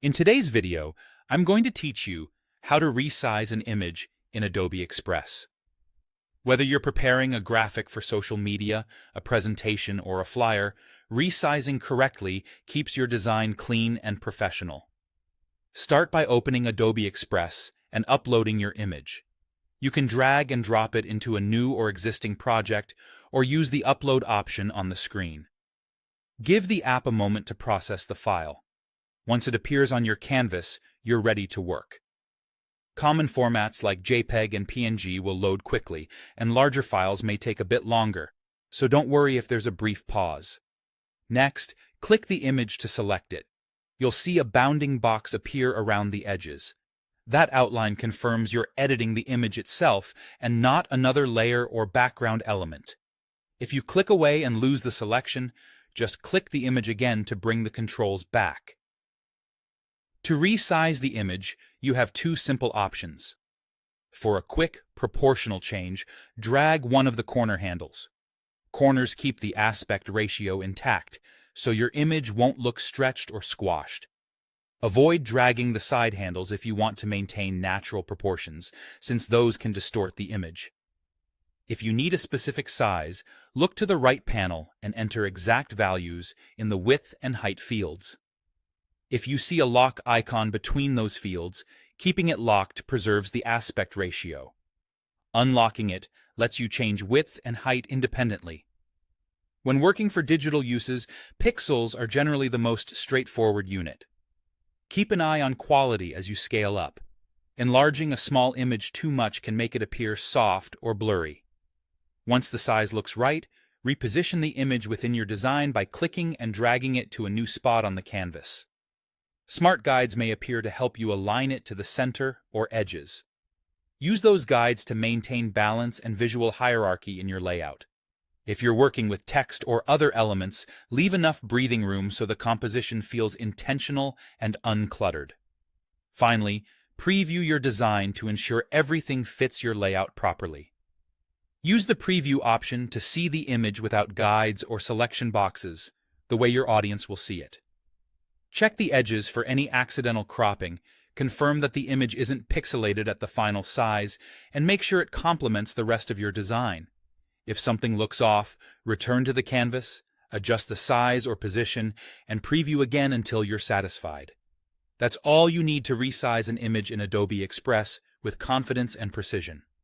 In today's video, I'm going to teach you how to resize an image in Adobe Express. Whether you're preparing a graphic for social media, a presentation, or a flyer, resizing correctly keeps your design clean and professional. Start by opening Adobe Express and uploading your image. You can drag and drop it into a new or existing project, or use the upload option on the screen. Give the app a moment to process the file. Once it appears on your canvas, you're ready to work. Common formats like JPEG and PNG will load quickly, and larger files may take a bit longer, so don't worry if there's a brief pause. Next, click the image to select it. You'll see a bounding box appear around the edges. That outline confirms you're editing the image itself and not another layer or background element. If you click away and lose the selection, just click the image again to bring the controls back. To resize the image, you have two simple options. For a quick, proportional change, drag one of the corner handles. Corners keep the aspect ratio intact, so your image won't look stretched or squashed. Avoid dragging the side handles if you want to maintain natural proportions, since those can distort the image. If you need a specific size, look to the right panel and enter exact values in the width and height fields. If you see a lock icon between those fields, keeping it locked preserves the aspect ratio. Unlocking it lets you change width and height independently. When working for digital uses, pixels are generally the most straightforward unit. Keep an eye on quality as you scale up. Enlarging a small image too much can make it appear soft or blurry. Once the size looks right, reposition the image within your design by clicking and dragging it to a new spot on the canvas. Smart guides may appear to help you align it to the center or edges. Use those guides to maintain balance and visual hierarchy in your layout. If you're working with text or other elements, leave enough breathing room so the composition feels intentional and uncluttered. Finally, preview your design to ensure everything fits your layout properly. Use the preview option to see the image without guides or selection boxes, the way your audience will see it. Check the edges for any accidental cropping, confirm that the image isn't pixelated at the final size, and make sure it complements the rest of your design. If something looks off, return to the canvas, adjust the size or position, and preview again until you're satisfied. That's all you need to resize an image in Adobe Express with confidence and precision.